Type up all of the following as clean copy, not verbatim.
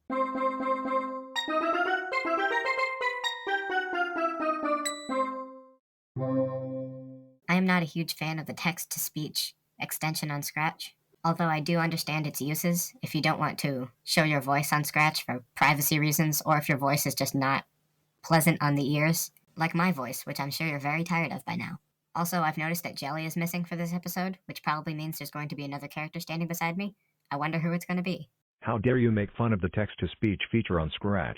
I am not a huge fan of the text-to-speech extension on Scratch, although I do understand its uses if you don't want to show your voice on Scratch for privacy reasons, or if your voice is just not pleasant on the ears, like my voice, which I'm sure you're very tired of by now. Also, I've noticed that Jelly is missing for this episode, which probably means there's going to be another character standing beside me. I wonder who it's going to be. How dare you make fun of the text-to-speech feature on Scratch?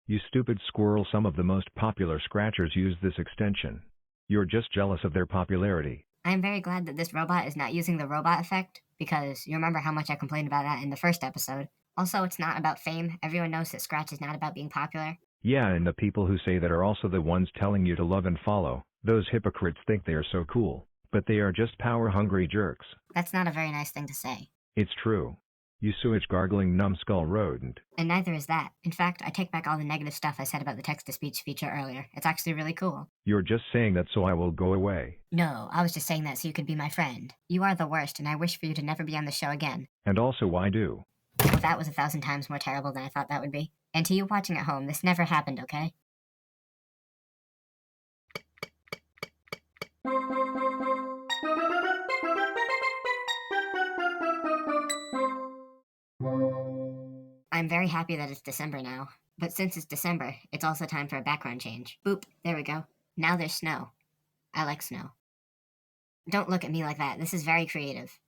You stupid squirrel, some of the most popular Scratchers use this extension. You're just jealous of their popularity. I am very glad that this robot is not using the robot effect, because you remember how much I complained about that in the first episode. Also, it's not about fame. Everyone knows that Scratch is not about being popular. Yeah, and the people who say that are also the ones telling you to love and follow. Those hypocrites think they are so cool, but they are just power-hungry jerks. That's not a very nice thing to say. It's true. You sewage-gargling numbskull rodent. And neither is that. In fact, I take back all the negative stuff I said about the text-to-speech feature earlier. It's actually really cool. You're just saying that so I will go away. No, I was just saying that so you could be my friend. You are the worst, and I wish for you to never be on the show again. And also, why do? Well, that was 1,000 times more terrible than I thought that would be. And to you watching at home, this never happened, okay? I'm very happy that it's December now. But since it's December, it's also time for a background change. Boop, there we go. Now there's snow. I like snow. Don't look at me like that. This is very creative.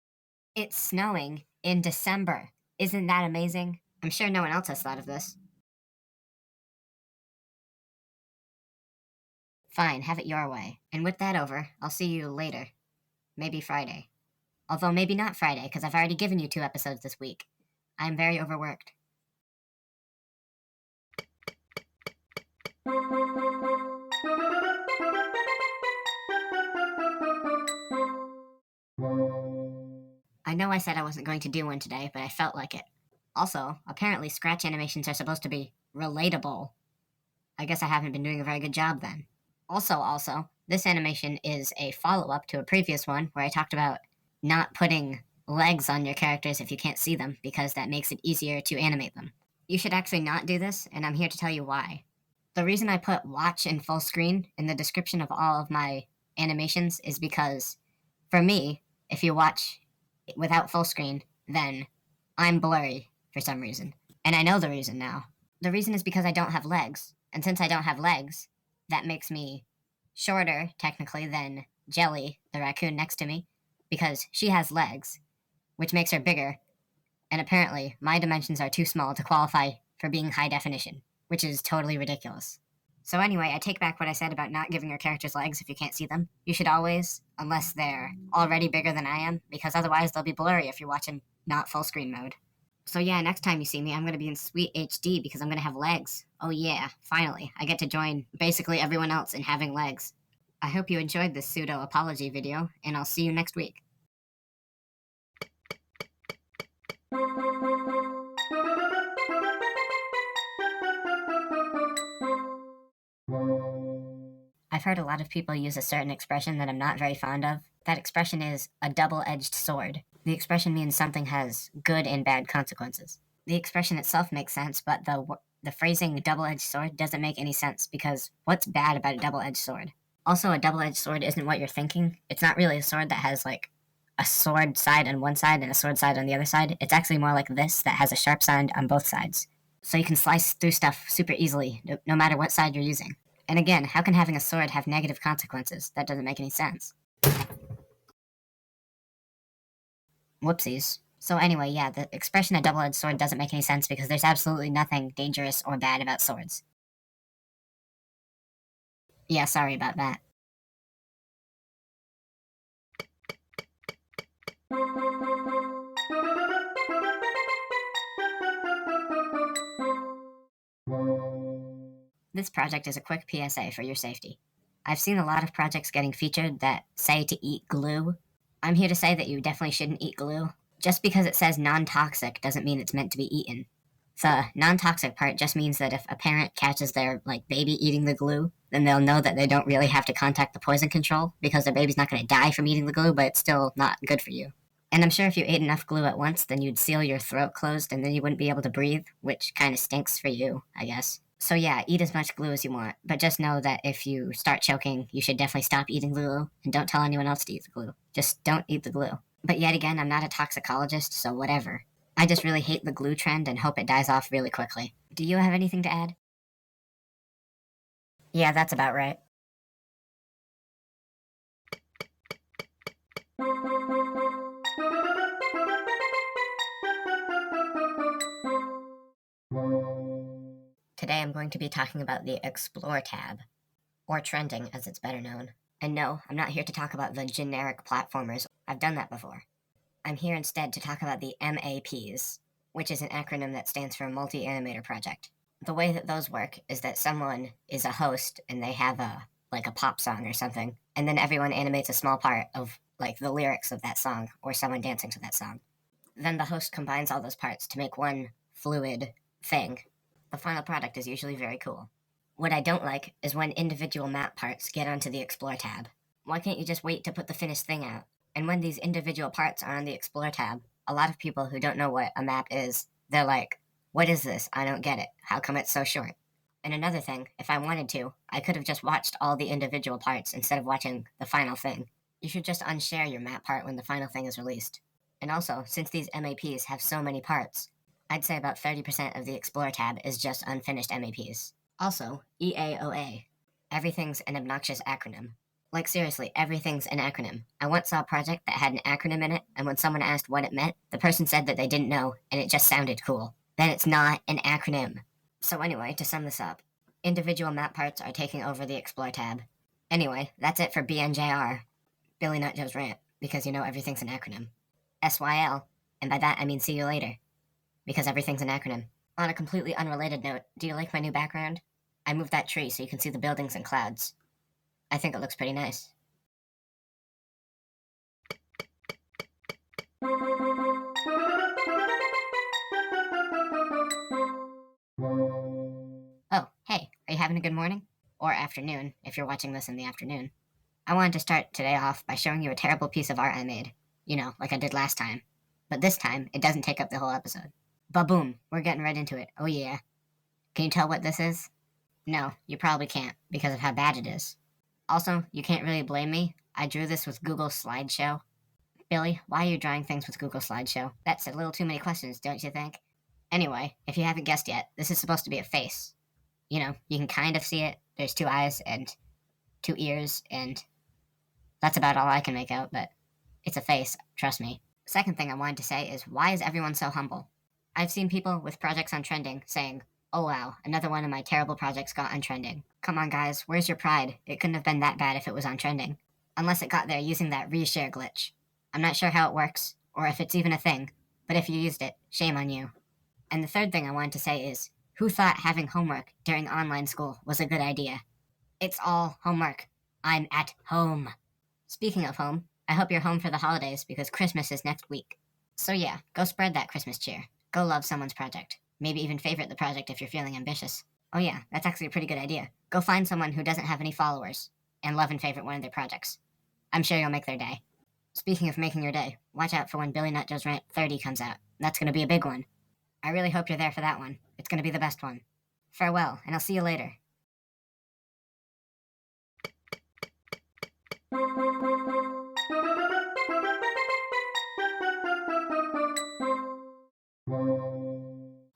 It's snowing in December. Isn't that amazing? I'm sure no one else has thought of this. Fine, have it your way. And with that over, I'll see you later. Maybe Friday. Although maybe not Friday, because I've already given you 2 episodes this week. I am very overworked. I know I said I wasn't going to do one today, but I felt like it. Also, apparently Scratch animations are supposed to be relatable. I guess I haven't been doing a very good job then. Also, this animation is a follow-up to a previous one where I talked about not putting legs on your characters if you can't see them, because that makes it easier to animate them. You should actually not do this, and I'm here to tell you why. The reason I put watch in full screen in the description of all of my animations is because, for me, if you watch without full screen, then I'm blurry for some reason. And I know the reason now. The reason is because I don't have legs. And since I don't have legs, that makes me shorter, technically, than Jelly, the raccoon next to me, because she has legs, which makes her bigger. And apparently, my dimensions are too small to qualify for being high definition, which is totally ridiculous. So anyway, I take back what I said about not giving your characters legs if you can't see them. You should always, unless they're already bigger than I am, because otherwise they'll be blurry if you're watching not full screen mode. So yeah, next time you see me, I'm going to be in sweet HD because I'm going to have legs. Oh yeah, finally, I get to join basically everyone else in having legs. I hope you enjoyed this pseudo-apology video, and I'll see you next week. I've heard a lot of people use a certain expression that I'm not very fond of. That expression is a double-edged sword. The expression means something has good and bad consequences. The expression itself makes sense, but the phrasing double-edged sword doesn't make any sense, because what's bad about a double-edged sword? Also, a double-edged sword isn't what you're thinking. It's not really a sword that has, like, a sword side on one side and a sword side on the other side. It's actually more like this, that has a sharp side on both sides. So you can slice through stuff super easily, no matter what side you're using. And again, how can having a sword have negative consequences? That doesn't make any sense. Whoopsies. So anyway, yeah, the expression a double-edged sword doesn't make any sense because there's absolutely nothing dangerous or bad about swords. Yeah, sorry about that. This project is a quick PSA for your safety. I've seen a lot of projects getting featured that say to eat glue. I'm here to say that you definitely shouldn't eat glue. Just because it says non-toxic doesn't mean it's meant to be eaten. The non-toxic part just means that if a parent catches their baby eating the glue, then they'll know that they don't really have to contact the poison control because their baby's not going to die from eating the glue, but it's still not good for you. And I'm sure if you ate enough glue at once, then you'd seal your throat closed and then you wouldn't be able to breathe, which kind of stinks for you, I guess. So yeah, eat as much glue as you want, but just know that if you start choking, you should definitely stop eating glue and don't tell anyone else to eat the glue. Just don't eat the glue. But yet again, I'm not a toxicologist, so whatever. I just really hate the glue trend and hope it dies off really quickly. Do you have anything to add? Yeah, that's about right. Today I'm going to be talking about the Explore tab, or trending as it's better known. And no, I'm not here to talk about the generic platformers. I've done that before. I'm here instead to talk about the MAPs, which is an acronym that stands for Multi Animator Project. The way that those work is that someone is a host and they have a pop song or something, and then everyone animates a small part of like the lyrics of that song or someone dancing to that song. Then the host combines all those parts to make one fluid thing. The final product is usually very cool. What I don't like is when individual map parts get onto the Explore tab. Why can't you just wait to put the finished thing out? And when these individual parts are on the Explore tab, a lot of people who don't know what a map is, they're like, what is this? I don't get it. How come it's so short? And another thing, if I wanted to, I could have just watched all the individual parts instead of watching the final thing. You should just unshare your map part when the final thing is released. And also, since these MAPs have so many parts, I'd say about 30% of the Explore tab is just unfinished MAPs. Also, EAOA. Everything's an obnoxious acronym. Like, seriously, everything's an acronym. I once saw a project that had an acronym in it, and when someone asked what it meant, the person said that they didn't know, and it just sounded cool. Then it's not an acronym. So, anyway, to sum this up, individual map parts are taking over the Explore tab. Anyway, that's it for BNJR, Billy Nut Joe's Rant, because you know everything's an acronym. SYL, and by that I mean see you later, because everything's an acronym. On a completely unrelated note, do you like my new background? I moved that tree so you can see the buildings and clouds. I think it looks pretty nice. Oh, hey, are you having a good morning? Or afternoon, if you're watching this in the afternoon. I wanted to start today off by showing you a terrible piece of art I made. You know, like I did last time. But this time, it doesn't take up the whole episode. Ba-boom, we're getting right into it. Oh yeah. Can you tell what this is? No, you probably can't, because of how bad it is. Also, you can't really blame me. I drew this with Google Slideshow. Billy, why are you drawing things with Google Slideshow? That's a little too many questions, don't you think? Anyway, if you haven't guessed yet, this is supposed to be a face. You know, you can kind of see it. There's two eyes and two ears, and that's about all I can make out, but it's a face, trust me. Second thing I wanted to say is, why is everyone so humble? I've seen people with projects on trending saying, oh wow, another one of my terrible projects got on trending. Come on guys, where's your pride? It couldn't have been that bad if it was on trending. Unless it got there using that reshare glitch. I'm not sure how it works, or if it's even a thing, but if you used it, shame on you. And the third thing I wanted to say is, who thought having homework during online school was a good idea? It's all homework. I'm at home. Speaking of home, I hope you're home for the holidays because Christmas is next week. So yeah, go spread that Christmas cheer. Go love someone's project. Maybe even favorite the project if you're feeling ambitious. Oh yeah, that's actually a pretty good idea. Go find someone who doesn't have any followers and love and favorite one of their projects. I'm sure you'll make their day. Speaking of making your day, watch out for when Billy Nut Joe's Rant 30 comes out. That's going to be a big one. I really hope you're there for that one. It's going to be the best one. Farewell, and I'll see you later.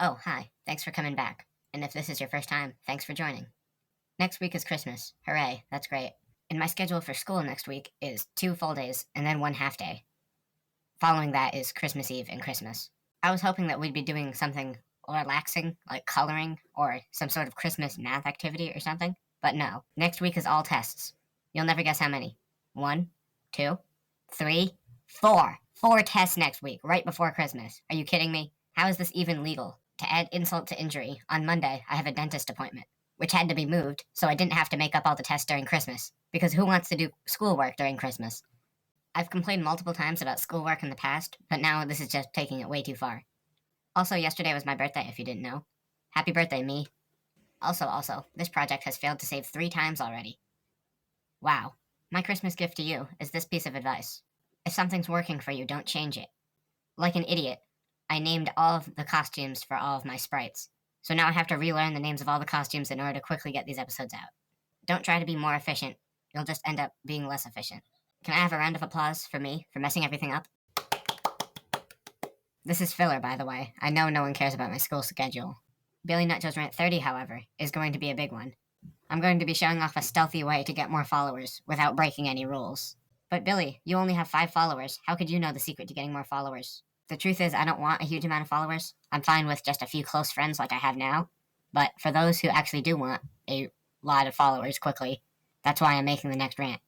Oh, hi. Thanks for coming back. And if this is your first time, thanks for joining. Next week is Christmas. Hooray, that's great. And my schedule for school next week is 2 full days and then 1 half day. Following that is Christmas Eve and Christmas. I was hoping that we'd be doing something relaxing, like coloring, or some sort of Christmas math activity or something. But no, next week is all tests. You'll never guess how many. 1, 2, 3, 4. 4 tests next week, right before Christmas. Are you kidding me? How is this even legal? To add insult to injury, on Monday I have a dentist appointment, which had to be moved so I didn't have to make up all the tests during Christmas. Because who wants to do schoolwork during Christmas? I've complained multiple times about schoolwork in the past, but now this is just taking it way too far. Also, yesterday was my birthday, if you didn't know. Happy birthday, me. Also, this project has failed to save 3 times already. Wow. My Christmas gift to you is this piece of advice. If something's working for you, don't change it. Like an idiot, I named all of the costumes for all of my sprites. So now I have to relearn the names of all the costumes in order to quickly get these episodes out. Don't try to be more efficient. You'll just end up being less efficient. Can I have a round of applause for me for messing everything up? This is filler, by the way. I know no one cares about my school schedule. Billy Nutjoe's Rant 30, however, is going to be a big one. I'm going to be showing off a stealthy way to get more followers without breaking any rules. But Billy, you only have 5 followers. How could you know the secret to getting more followers? The truth is, I don't want a huge amount of followers. I'm fine with just a few close friends like I have now. But for those who actually do want a lot of followers quickly, that's why I'm making the next rant.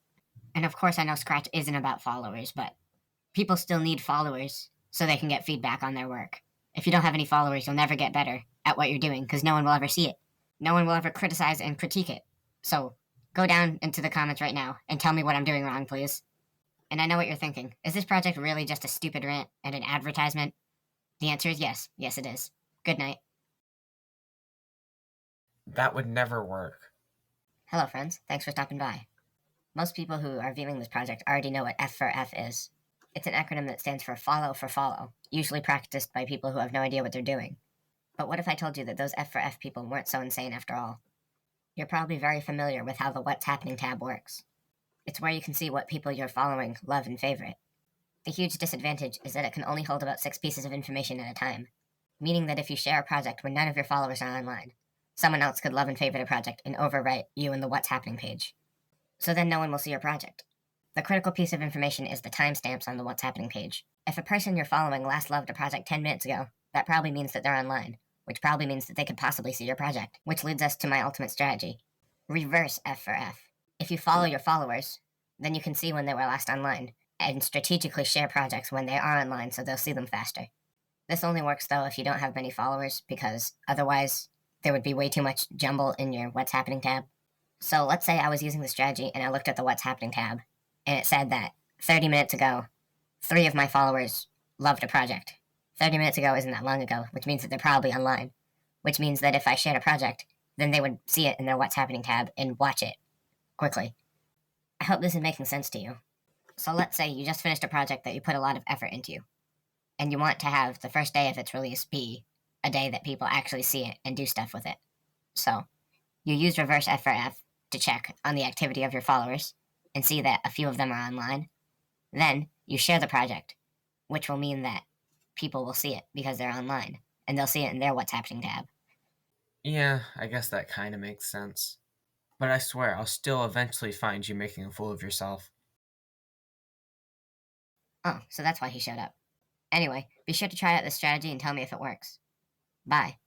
And of course, I know Scratch isn't about followers, but people still need followers so they can get feedback on their work. If you don't have any followers, you'll never get better at what you're doing because no one will ever see it. No one will ever criticize and critique it. So go down into the comments right now and tell me what I'm doing wrong, please. And I know what you're thinking. Is this project really just a stupid rant and an advertisement? The answer is yes. Yes, it is. Good night. That would never work. Hello, friends. Thanks for stopping by. Most people who are viewing this project already know what F for F is. It's an acronym that stands for follow, usually practiced by people who have no idea what they're doing. But what if I told you that those F for F people weren't so insane after all? You're probably very familiar with how the What's Happening tab works. It's where you can see what people you're following love and favorite. The huge disadvantage is that it can only hold about 6 pieces of information at a time, meaning that if you share a project when none of your followers are online, someone else could love and favorite a project and overwrite you in the What's Happening page. So then no one will see your project. The critical piece of information is the timestamps on the What's Happening page. If a person you're following last loved a project 10 minutes ago, that probably means that they're online, which probably means that they could possibly see your project, which leads us to my ultimate strategy. Reverse F for F. If you follow your followers, then you can see when they were last online, and strategically share projects when they are online so they'll see them faster. This only works though if you don't have many followers, because otherwise there would be way too much jumble in your What's Happening tab. So let's say I was using the strategy and I looked at the What's Happening tab, and it said that 30 minutes ago, 3 of my followers loved a project. 30 minutes ago isn't that long ago, which means that they're probably online, which means that if I shared a project, then they would see it in their What's Happening tab and watch it quickly. I hope this is making sense to you. So let's say you just finished a project that you put a lot of effort into, and you want to have the first day of its release be a day that people actually see it and do stuff with it. So you use reverse F for F to check on the activity of your followers and see that a few of them are online. Then you share the project, which will mean that people will see it because they're online, and they'll see it in their What's Happening tab. Yeah, I guess that kind of makes sense. But I swear, I'll still eventually find you making a fool of yourself. Oh, so that's why he showed up. Anyway, be sure to try out this strategy and tell me if it works. Bye.